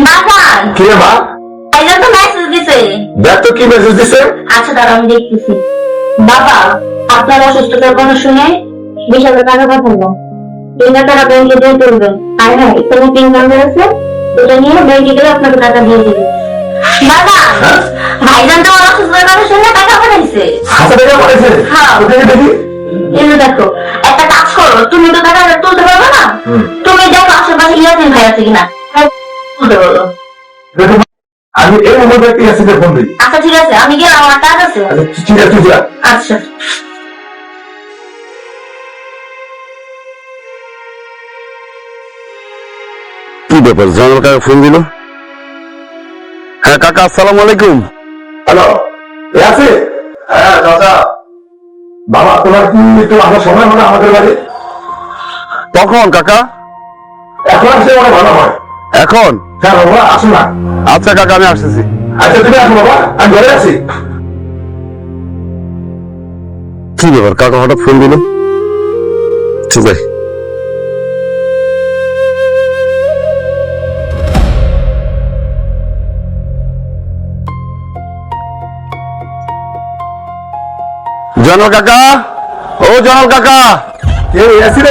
বাবা কি রে মা? আইলা তো মেসেজ দিছে। দেখ তো কি মেসেজ দিছে। আচ্ছা দাঁড়া আমি দেখতেছি। বাবা আপনার অসুস্থতার কথা শুনে 20,000 টাকা পাঠাবো। 3,000 টাকা ব্যাংকে দিয়ে তুলবেন। আর হ্যাঁ এখানে 3 নাম্বার আছে, ওটা নিয়ে ব্যাংকে গেলে আপনাকে টাকা দিয়ে দিবে। বাবা ভাইজান তো অসুস্থতার কথা শুনে টাকা পাঠাইছে। হাতে টাকা পড়েছে। হ্যাঁ। কোথায় দেখি? এই যে দেখো, একটা কাজ করো, তুমি তো টাকা তুলতে পারবে না, তুমি দেখো আশেপাশে ইয়াসিন ভাই আছে কিনা, তুলতে বলো। দেখো, আমি এই নম্বর থেকে ইয়াসিনকে ফোন দিই। আচ্ছা ঠিক আছে, আমি গেলাম, আমার কাজ আছে। আচ্ছা ঠিক আছে তুই যা। আচ্ছা কি ব্যাপার, জানাল কাকা ফোন দিল? হ্যাঁ কাকা, আসসালামু আলাইকুম। হ্যালো ইয়াসিন। হ্যাঁ দাদা। বাবা তোমার কি একটু আসার সময় হলো আমাদের বাড়ি? কখন কাকা? এখন আসলে অনেক ভালো হয়। এখন? হ্যাঁ বাবা আসো না। আচ্ছা কাকা, আমি আসতেছি। আচ্ছা তুমি আসো বাবা, আমি ঘরে আছি। কি ব্যাপার, কাকা হঠাৎ ফোন দিল? ঠিক আছে। জানাল কাকা, ও জানাল কাকা। কে ইয়াসিন?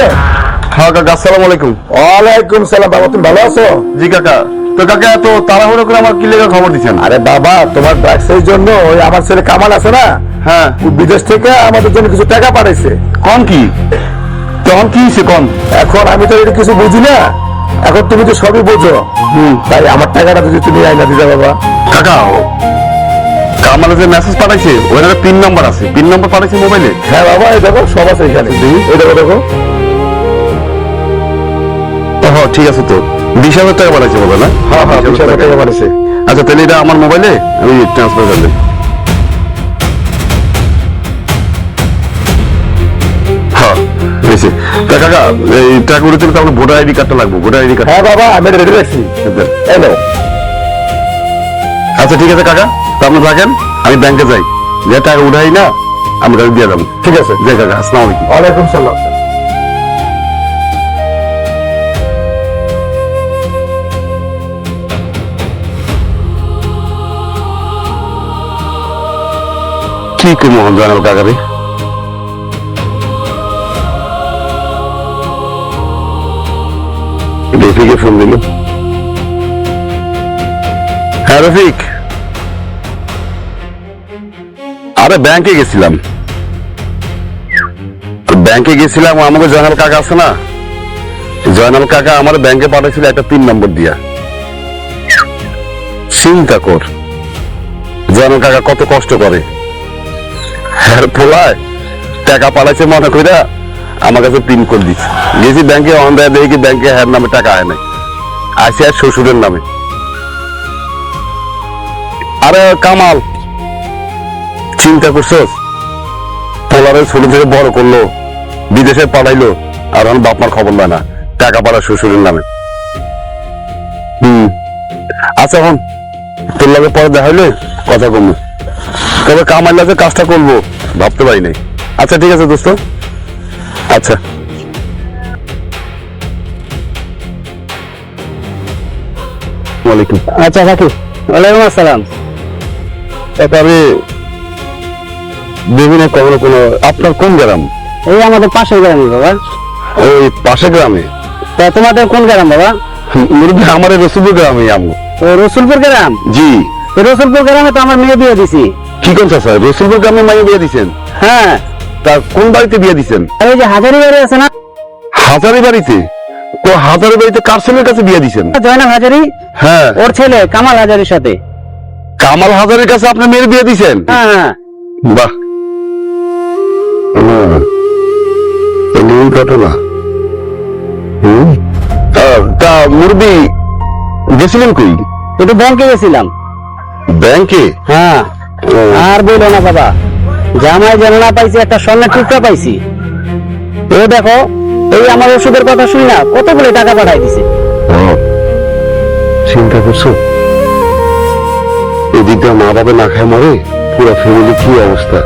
হ্যাঁ কাকা, আসসালামু আলাইকুম। ওয়ালাইকুম সালাম। বাবা তুমি ভালো আছো? জি কাকা। তো কাকা এত তাড়াহুড়ো করে আমার কি লেগে খবর দিচ্ছেন? আরে বাবা তোমার ব্যবসার জন্য ওই আমার ছেলে কামাল আছে না, হ্যাঁ। ও বিদেশ থেকে আমাদের জন্য কিছু টাকা পাঠাইছে। কোন কি তখন কি হয়েছে কোন? এখন আমি তো এটা কিছু বুঝি না, এখন তুমি তো সবই বোঝো। তাই আমার টাকাটা যদি তুমি আইনা দিতে বাবা। কাকা কামালে যে মেসেজ পাঠাইছে ওখানে পিন নাম্বার আছে, পিন নাম্বার পাঠাইছে মোবাইলে। হ্যাঁ বাবা এই দেখো সব আছে এখানে, এই দেখো দেখো। হ্যাঁ ঠিক আছে। তো 20,000 টাকা পাঠাইছে বলে না? হ্যাঁ হ্যাঁ 20,000 টাকা পাঠাইছে। আচ্ছা তাহলে এটা আমার মোবাইলে আমি ট্রান্সফার করে দেব। হ্যাঁ বুঝছি। তা কাকা এই টাকা উঠে তুলতে আমার ভোটার আইডি কার্ডটা লাগবে, ভোটার আইডি কার্ড। হ্যাঁ বাবা আমি রেডি রাখছি। এই নাও। আচ্ছা ঠিক আছে কাকা, তো আপনি থাকেন, আমি ব্যাংকে যাই, যে টাকা উঠাই না আমি টাকা দিয়ে দেবো। ঠিক আছে। যাই কাকা, আসসালামু আলাইকুম। ওয়ালাইকুম সালাম। কি করি মোহন জানাল কাকারে? রফিকে ফোন দিল। হ্যাঁ রফিক, আরে ব্যাংকে গেছিলাম, ব্যাংকে গেছিলাম, আমাকে জয়নাল কাকা আছে না, জয়নাল কাকা আমার ব্যাংকে পাঠাইছিল একটা পিন নম্বর দিয়া। চিন্তা কর জয়নাল কাকা কত কষ্ট করে, হ্যাঁ পোলায় টাকা পাঠাইছে মনে কইরা আমার কাছে পিন করে দিচ্ছে। গেছি ব্যাংকে, অনলাইনে দেখি ব্যাংকে হ্যার নামে টাকা আয় নাই, আসে আর শ্বশুরের নামে। আরে কামাল, চিন্তা করছস, পোলারে ছোট থেকে বড় করলো, বিদেশে পাঠাইলো, আর এখন বাপ মার খবর নেয় না, টাকা পাঠায় শ্বশুরের নামে। আচ্ছা এখন তোর লাগে পরে দেখা হইলে কথা কমবে, তবে কামাইলা যে কাজটা করবো ভাবতে পারি নাই। আচ্ছা ঠিক আছে দোস্ত, আচ্ছা। ওয়ালাইকুম। আচ্ছা কাকু। ওয়ালাইকুম আসসালাম। আমি বিভিন্ন কখনো কোনো, আপনার কোন গ্রাম? এই আমাদের পাশের গ্রামে বাবা। ওই পাশের গ্রামে? তা তোমাদের কোন গ্রাম বাবা? মুরব্বী আমার রসুলপুর গ্রামে। আমি ও রসুলপুর গ্রাম? জি। রসুলপুর গ্রামে তো আমার মেয়ে বিয়ে দিছি। কি কোন চাচা, রসুলপুর গ্রামে মাইয়ে বিয়ে দিচ্ছেন? হ্যাঁ। তা কোন বাড়িতে বিয়ে দিচ্ছেন? ওই যে হাজারি বাড়ি আছে না? হাজারি বাড়িতে? ও হাজারি বাড়িতে কার ছেলের কাছে বিয়ে দিচ্ছেন? জয়নাল হাজারি, হ্যাঁ ওর ছেলে কামাল হাজারির সাথে। কামাল হাজারের কাছে আপনার মেয়ের বিয়ে দিচ্ছেন? হ্যাঁ হ্যাঁ। বাহ, ঘটনা। তা মুরব্বী গেছিলেন কই? একটু ব্যাংকে গেছিলাম। ব্যাংকে? হ্যাঁ। আর বললো না বাবা, জামাই জানালা পাইছি, একটা স্বর্ণের টুকরা পাইছি। এ দেখো, এই আমার ওষুধের কথা শুনি না কতগুলো টাকা পাঠাই দিছে। চিন্তা করছো, এদিকটা মা বাবা না খায় মরে, পুরো ফ্যামিলি কি অবস্থা।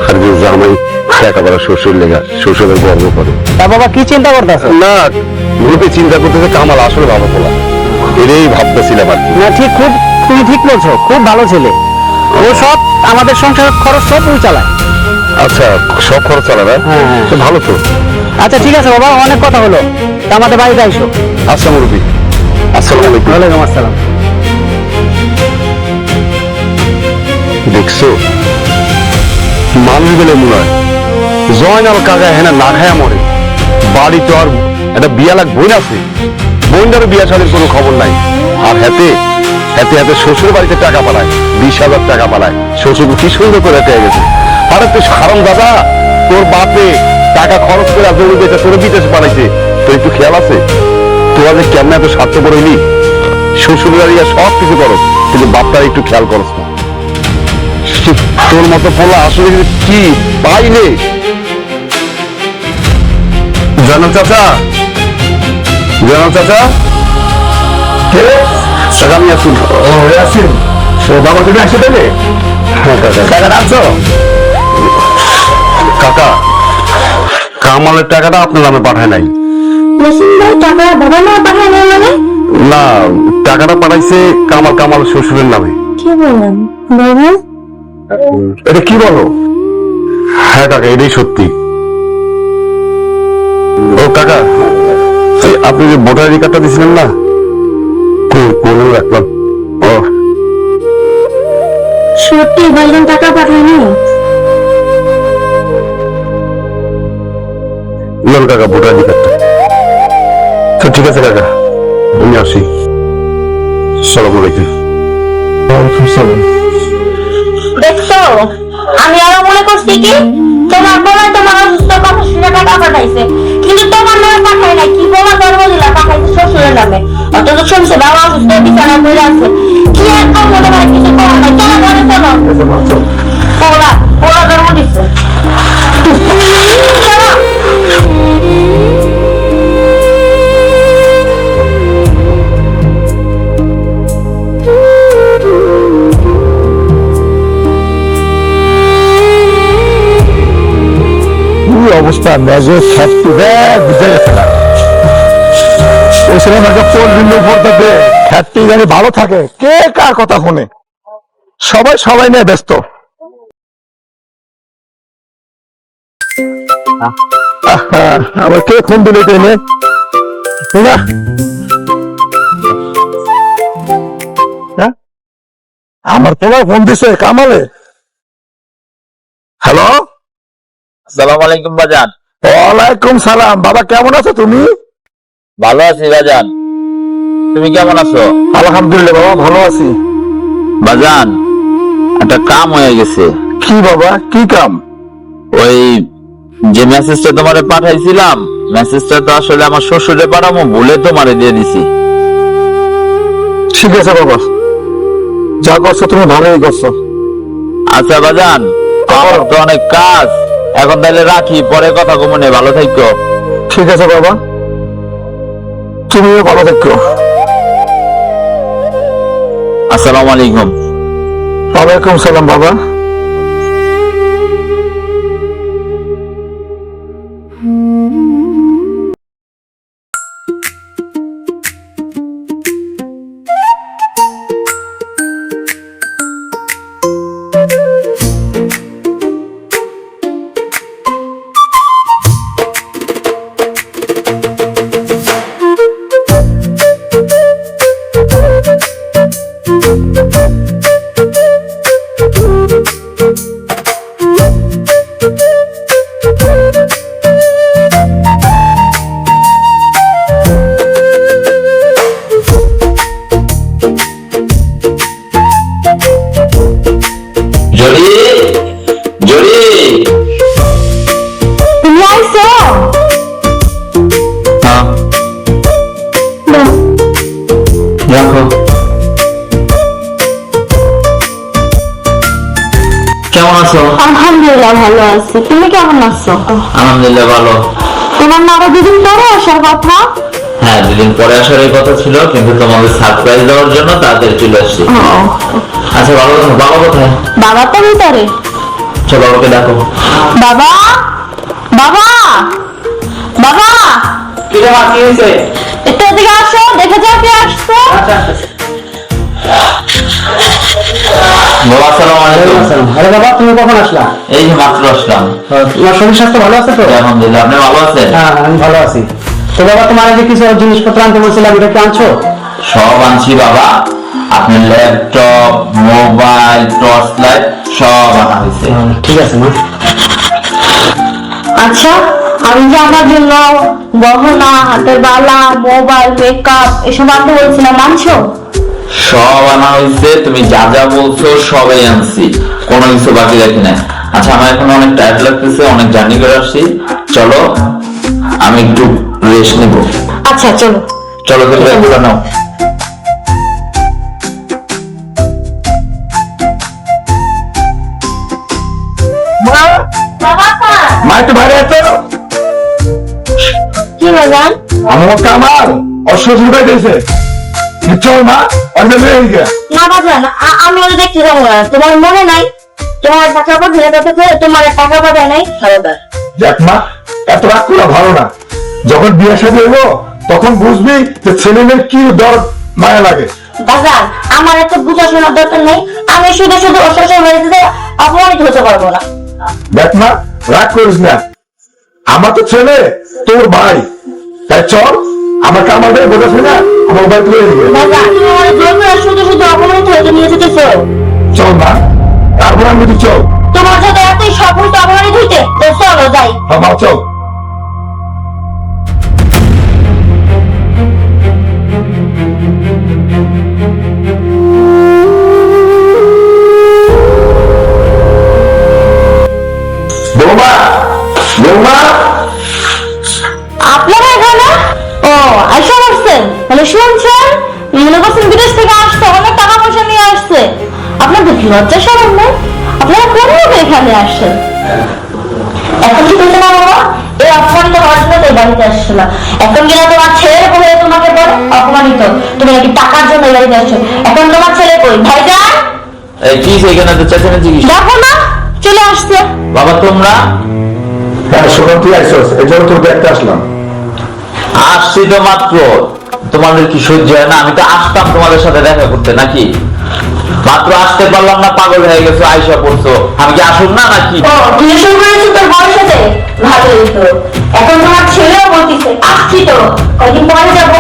আর যে জামাই টাকা পাড়া শ্বশুর লেগা শ্বশুরের গর্ব করে। তা বাবা কি চিন্তা করতেছো? না গ্রুপে চিন্তা করতেছে কামাল আসলে ভালো পোলা, এটাই ভাবতেছিলাম আর কি। না ঠিক, খুব তুমি ঠিক বলছো, খুব ভালো ছেলে। ও সব আমাদের সংসার খরচ সব ওই চালায়। আচ্ছা, সব খরচ চালাবে? হ্যাঁ, হ্যাঁ। তো ভালো তো। আচ্ছা ঠিক আছে বাবা, অনেক কথা হলো, তা আমাদের বাড়িতে আইসো। আচ্ছা মুরব্বী, আসসালামু আলাইকুম। ওয়ালাইকুম আসসালাম। দেখছো মানুষ বলে মনে হয় জয়নাল কাকা হ্যাঁ না খায়া মরে। বাড়ি তো আর একটা বিয়া লাগ বোন আছে, বোনটারও বিয়া শাদীর কোনো খবর নাই। আর হাতে হাতে হাতে শ্বশুর বাড়িতে টাকা পাঠায়, 20,000 টাকা পাঠায়। শ্বশুর কি সুন্দর করে পেয়ে গেছে। আরে তুই হারাম দাদা, তোর বাপে টাকা খরচ করে জমি বেচে তোর বিদেশে পাঠাইছে, তোর একটু খেয়াল আছে? তোরা যে কেমন এত স্বার্থপর হইলি, শ্বশুর বাড়ি সব কিছু করো কিন্তু বাপটার একটু খেয়াল করস না। তোর মতো পোলা আসলে কি পাইলে? জানাল চাচা, জানাল চাচা, কে আমি আসুন। ও আসুন, বাবা তুমি আসে দেবে? হ্যাঁ কাকা। টাকা আনছো? কাকা, কামালের টাকাটা আপনার নামে পাঠায় নাই। টাকা বাবা মা পাঠায় না মানে? না, টাকাটা পাঠাইছে কামাল শ্বশুরের নামে। কি বলেন বাবা? এটা কি বলো? হ্যাঁ কাকা, এটাই সত্যি। ও কাকা, আপনি যে ভোটার আইডি কার্ডটা দিয়েছিলেন না, কোন রাখলাম? ও সত্যি ভাইজান টাকা পাঠায়নি? লোন কাকা, ভোটার আইডি কার্ডটা তো ঠিক আছে কাকা, আমি আসি। সালামু আলাইকুম। ওয়ালাইকুম সালাম। দেখছো, আমি আরো মনে করছি কি তোমার বোমা তোমার অসুস্থ কথা শুনে টাকা পাঠাইছে, কিন্তু তোমার নামে পাঠায় নাই। কি বোমা জন্ম দিলা, পাঠাইছে শ্বশুরের নামে। অথচ শুনছে বাবা অসুস্থ, বিছানায় পড়ে আছে। কি আর করবো, তোমার কিছু করার নাই। চলো ঘরে চলো। পোলা পোলা জন্ম দিচ্ছে। চলো। অবস্থা মেজে খ্যাতি বুঝে গেছে না। ওই ছেলে মেয়েকে পোল বিন্দু পড়তে খ্যাতি জানি ভালো থাকে, কে কার কথা শুনে? সবাই নিয়ে ব্যস্ত। আবার কে ফোন দিলে ট্রেনে? আমার তোমার ফোন দিছে কামালে। হ্যালো, আসসালামু আলাইকুম বাজান। ওয়ালাইকুম সালাম। বাবা কেমন আছো তুমি? ভালো আছি বাজান, তুমি কেমন আছো? আলহামদুলিল্লাহ বাবা, ভালো আছি। বাজান, একটা কাম হয়ে গেছে। কি বাবা, কি কাম? ওই যে মেসেজটা তোমারে পাঠাইছিলাম, মেসেজটা তো আসলে আমার শ্বশুরে পাঠাবো ভুলে তোমারে দিয়ে দিছি। ঠিক আছে বাবা, যা করছো তুমি ভালোই করছো। আচ্ছা বাজান, আমার তো অনেক কাজ, এখন তাহলে রাখি, পরে কথা কমনে, ভালো থাকো। ঠিক আছে বাবা, তুমিও ভালো থাকো। আসসালামু আলাইকুম। ওয়ালাইকুম সালাম বাবা। জড়ি জড়ি, তুমি আইছো? হ্যাঁ রাখো। কেমন আছো? আলহামদুলিল্লাহ ভালো আছি, তুমি কেমন আছো? আলহামদুলিল্লাহ ভালো। তোমার না আরো দুদিন পরে আসার কথা? হ্যাঁ, দুদিন পরে আসার এই কথা ছিল, কিন্তু তোমাকে সারপ্রাইজ দেওয়ার জন্য তাড়াতাড়ি চলে আসছি। আচ্ছা ভালো কথা, বাবা কোথায়? বাবা তো ভিতরে। চলো বাবাকে ডাকো। বাবা বাবা বাবা, কি রে মা, কি হয়েছে? একটু এদিকে আসো, দেখে যাও কে আসছে। বাবা আসসালামু আলাইকুম। আরে বাবা, তুমি কখন আসলা? এই যে মাত্র আসলাম। তোমার শরীর স্বাস্থ্য ভালো আছে তো? আলহামদুলিল্লাহ, আপনি ভালো আছেন? হ্যাঁ, আমি ভালো আছি। তো বাবা, তোমার আগে কিছু জিনিসপত্র আনতে বলছিলাম, এটা কি আনছো? সব আনছি বাবা, আপনার ল্যাপটপ, মোবাইল, টর্চ লাইট সব আনা হয়েছে। ঠিক আছে মা। আচ্ছা, আমি যে আমার জন্য গহনা, হাতের বালা, মোবাইল, মেকআপ এসব আনতে বলছিলাম, আনছো? সব আনা হয়েছে, তুমি যা যা বলছো সবাই আনছি, কোনো কিছু বাকি রাখি না। আচ্ছা, আমার এখন অনেক টায়ার্ড লাগতেছে, অনেক জার্নি করে আসছি, চলো আমি একটু রেস্ট নিব। আচ্ছা চলো। চলো তুমি ব্যাগগুলো নাও। মা, বাবা স্যার, মা একটু বাইরে এতো। কি বাজান? আমার কামাল অসুস্থ হয়ে গেছে। চল মা, অনেক হয়ে গেছে। না বাজান, আমি ওটা দেখতে যাবো না। তোমার মনে নাই তোমার টাকা পাঠিয়ে দিতে, তোমার টাকা পাঠায় নাই? দেখ মা, এত রাগ করা ভালো না। যখন বিয়ে সাথে হইবো তখন বুঝবি যে ছেলে মেয়ের কি দর মায়া লাগে। বাজান, আমার এত বুঝাশোনার দরকার নেই। আমি শুধু শুধু ওর শ্বশুর বাড়িতে অপমানিত হতে পারবো না। দেখ মা, রাগ করিস না। আমার তো ছেলে তোর ভাই, তাই চল আমার কামালদের বোঝাচ্ছে না, আমার ভাই তুলে দিবে। বাজান, তুমি আমার জোর করে শুধু শুধু অপমানিত হয়ে নিয়ে যেতেছো। চল মা, তারপর আমি যদি চল। তোমার যদি এতই সফল তো অপমানিত হইতে, তো চলো যাই। হ্যাঁ মা, চল। বৌমা, বৌমা, আপনারা এখানে? ও, আইসা করছেন? মানে শুনছেন, মনে করছেন বিদেশ থেকে আসছে, অনেক টাকা পয়সা নিয়ে আসছে। আপনাদের কি লজ্জা শরম নেই? আপনারা কোন মতে এখানে আসছেন? এখন কি বলছে না বাবা, এই অপমানিত হওয়ার জন্য তো এই বাড়িতে আসছে না। এখন কিনা তোমার ছেলের বলে তোমাকে বলে অপমানিত, তুমি নাকি টাকার জন্য এই বাড়িতে আসছো। এখন তোমার ছেলে কই? ভাইজান, এই কি সেখানে তো চেঁচামেচি কি? দেখো না, চলে আসছে। বাবা তোমরা? হ্যাঁ শোনো, তুই আইসস, এই জন্য তোর দেখতে আসলাম। আসছি তো মাত্র, তোমাদের কি সহ্য হয় না? আমি তো আসতাম তোমাদের সাথে দেখা করতে, নাকি? মাত্র আসতে পারলাম না, পাগল হয়ে গেছো, আইসা পড়ছো। আমি কি আসুন না নাকি? ও, টিউশন করেছো তোর বয়স সাথে? ভালোই তো। এখন তোমার ছেলেও বলতেছে আসছি তো, কয়দিন পরে যাবো।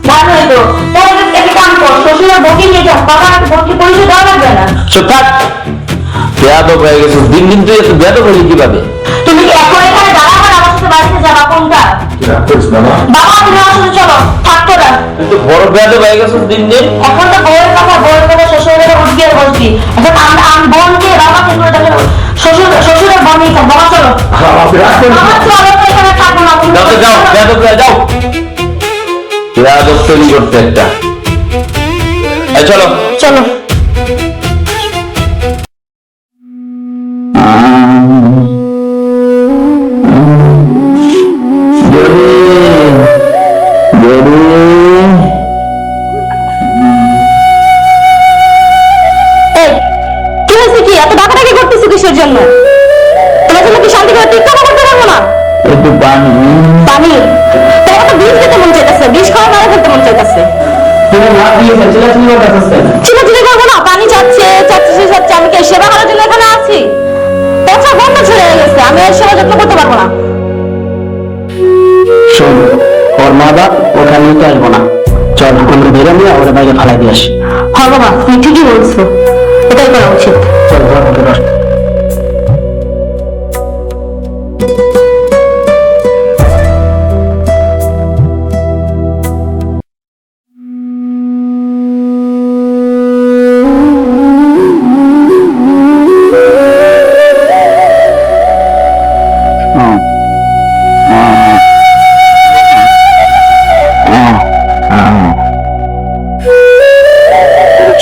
ভালো হইতো। তাহলে একটা কাম কর, শ্বশুরের বউকে নিয়ে যাও, বাবা বউকে পরিচয় দেওয়া লাগবে না। চুপ থাক, বেয়াদব হয়ে গেছো। দিন দিন তুই এত বেয়াদব হলি কিভাবে? তুমি কি এখন এখানে দাঁড়াবার আমার সাথে বাড়িতে যাবা কোনটা? রাগ করিস না মা। বাবা তুমি আমার সাথে চলো, থাকতো না। তুই তো বড় বেয়াদব হয়ে গেছো দিন দিন। এখন তো বউয়ের কথা শ্বশুরের উঠবি আর বসবি। এখন আমি বোনকে বাবাকে করে দেখো, শ্বশুরের বোনই তো। বাবা চলো, হ্যাঁ, আপনি রাগ করিস বাবা না। চলো, তো এখানে থাকবো না। যাও তো যাও, বেয়াদব হয়ে যাও। বেয়াদব তৈরি করতে একটা। এই চলো। চলো। এই, কি হয়েছে? কি এত ডাকাডাকি করতেছো কিসের জন্য? তোমার জন্য কি শান্তি করে টিকা করতে পারবো না? একটু পানি। পানি? তোমার তো বিষ খেতে মন চাইতেছে, বিষ খাওয়া মেরে ফেলতে মন চাইতেছে। তুমি না দিয়েছে, চিল্লাচিল্লি করতেছেন। চিল্লাচিল্লি করবো না? পানি চাচ্ছে, সে চাচ্ছে। আমি কি সেবা করার জন্য এখানে আছি? পচা বন্ধ ছেড়ে গেছে, আমি এর সেবা যত্ন করতে পারবো না। শোন, ওর মা বাপ ওখানে নিতে আসবো না। চল আমরা বেরো নিয়ে ওরা বাইরে ফালাই দিয়ে আসি। হ্যাঁ বাবা, তুমি ঠিকই বলছো, এটাই করা উচিত। চল ঘর থেকে আসি।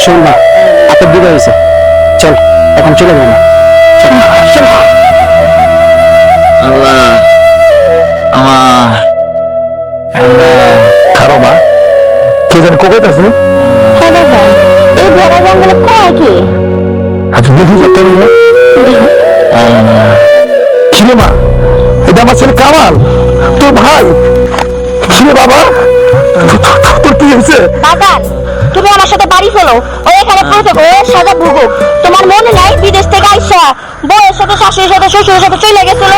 শোন না, আপনার বিদায় হয়েছে। চল এখন চলে যাবো না। আল্লাহ আমার খারো মা, কে জানি কোকাইতেছে। হ্যাঁ বাবা, এই ভরা জঙ্গলে কয় কি? আচ্ছা দেখি যে তোর ছিল মা, এটা আমার ছেলে কামাল, তোর ভাই। ছিল বাবা, হয়েছে? বাজান, তুমি আমার সাথে বাড়ি চলো, ও এখানে পড়ে থাকো, ও সাজা ভুগুক। তোমার মনে নাই বিদেশ থেকে আইসা বউয়ের সাথে শাশুড়ির সাথে শ্বশুরের সাথে চলে গেছিল?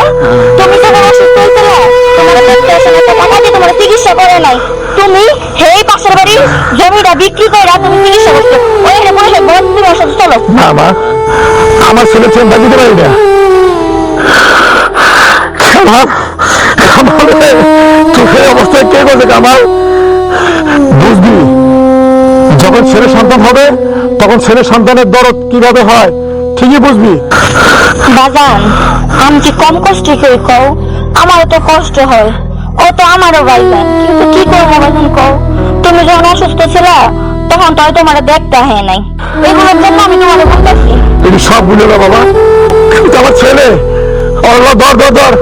তুমি যখন অসুস্থ হয়েছিল, তোমার দেখতে আসে না, টাকা দিয়ে তোমার চিকিৎসা করে নাই। তুমি এই পাশের বাড়ির জমিটা বিক্রি করে তুমি চিকিৎসা করছো। ও এখানে পড়ে থাকবো, তুমি ওর সাথে চলো। না মা, আমার ছেলে চিন্তা দিতে পারি না। চোখের অবস্থায় কে করবে কামাল? বুঝবি, যখন ছেলে সন্তান হবে তখন ছেলে সন্তানের দরদ কিভাবে হয় ঠিকই বুঝবি। বাজান, আমি কি কম কষ্ট করি কও? আমারও তো কষ্ট হয়, ও তো আমারও বাইজান, কিন্তু কি করবো বাজান কও? তুমি যখন অসুস্থ ছিল তখন তো তোমার দেখতে হয় নাই, এগুলোর জন্য আমি তোমার বলতেছি। তুমি সব ভুলে না বাবা, কিন্তু আমার ছেলে দর দর দর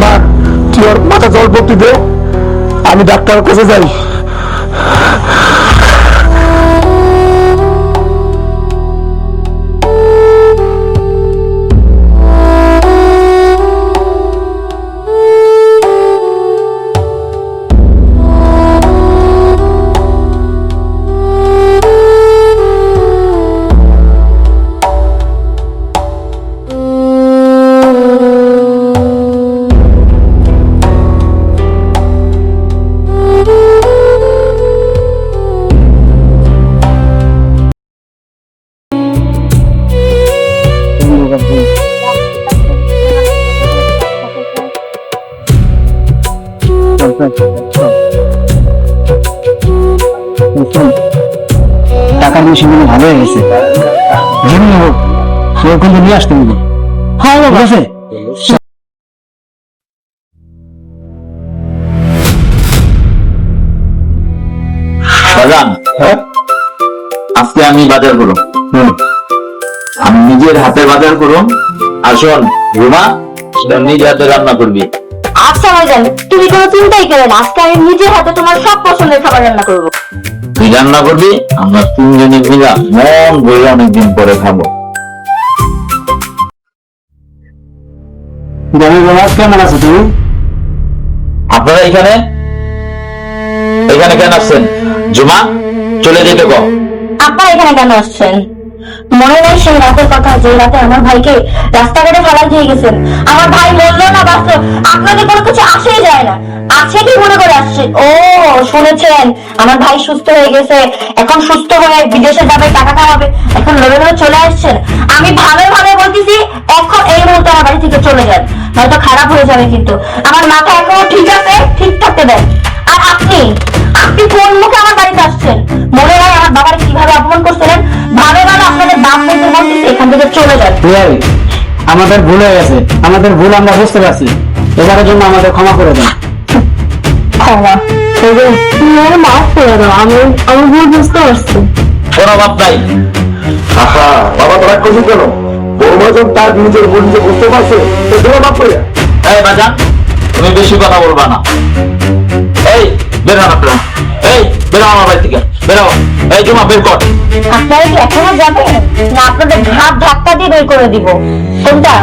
মা, তুই ওর মাথা জল পড়তে দে, আমি ডাক্তারের কাছে যাই। টাকার বেশি মনে ভালো হয়ে গেছে, যেমনি হোক সে ওখানে নিয়ে আসতে হবে। হ্যাঁ ঠিক আছে। বাজান, আজকে আমি বাজার করব, আমি নিজের হাতে বাজার করব। আর শোন রুমা, নিজের হাতে রান্না করবি। আচ্ছা ভাইজান, তুমি কোনো চিন্তাই করো না, আজকে আমি নিজের হাতে তোমার সব পছন্দের খাবার রান্না করবো। তুই রান্না করবি, আমরা তিনজনে মিলা মন ভরে অনেকদিন পরে খাবো। কেমন আছো তুমি? আপনারা এখানে এখানে কেন আসছেন? জুমা, চলে যেতে কও। আপা এখানে কেন আসছেন? মনে নেই সেই রাতের কথা, যে রাতে আমার ভাইকে রাস্তাঘাটে ফেলা দিয়ে গেছেন? আমার ভাই বললো না বাস্তব, আপনাদের কোনো কিছু আসেই যায় না, আছে কি মনে করে আসছে? ও শুনেছেন, আমার ভাই সুস্থ হয়ে গেছে, এখন সুস্থ হয়ে বিদেশে যাবে, টাকা কামাবে, এখন লড়ে লড়ে চলে আসছেন। আমি ভালো ভালো বলতেছি, এখন এই মুহূর্তে আমার বাড়ি থেকে চলে যান, নয়তো খারাপ হয়ে যাবে। কিন্তু আমার মাথা এখনো ঠিক আছে, ঠিক থাকতে দেন। আর আপনি আপনি কোন মুখে আমার বাড়িতে আসছেন? মনে হয় আমার বাবার কিভাবে অপমান করছিলেন? ভালো ভালো আপনাদের দাম পেতে বলতেছি, এখান থেকে চলে যান। আমাদের ভুল হয়ে গেছে, আমাদের ভুল আমরা বুঝতে পারছি, এবারের জন্য আমাদের ক্ষমা করে দেন। ক্ষমা তুমি আমার মাফ করে দাও, আমি ভুল বুঝতে পারছি। কোনো ভাব নাই। আহা বাবা, তোরা করছিস কেন? বৌমা যখন তার নিজের ভুল নিজে বুঝতে পারছে তো তোরা মাফ করে। এই বাজান, তুমি বেশি কথা বলবা না। এই বেরো না, এই বেরো আমার বাড়ি থেকে, বেরো। এই জুমা, বের কর। আপনারা কি এখনো যাবেন, না আপনাদের ঘাট ধাক্কা দিয়ে বের করে দিব? কোনটা?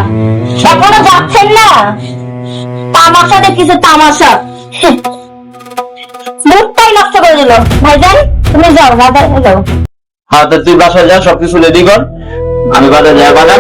এখনো যাচ্ছেন না? তামাশা দেখতেছে, তামাশা। মুখটাই নষ্ট করে দিল। ভাইজান তুমি যাও, বাজারে যাও। হ্যাঁ, তো তুই বাসায় যা, সবকিছু রেডি কর, আমি বাজার যাই। বাজার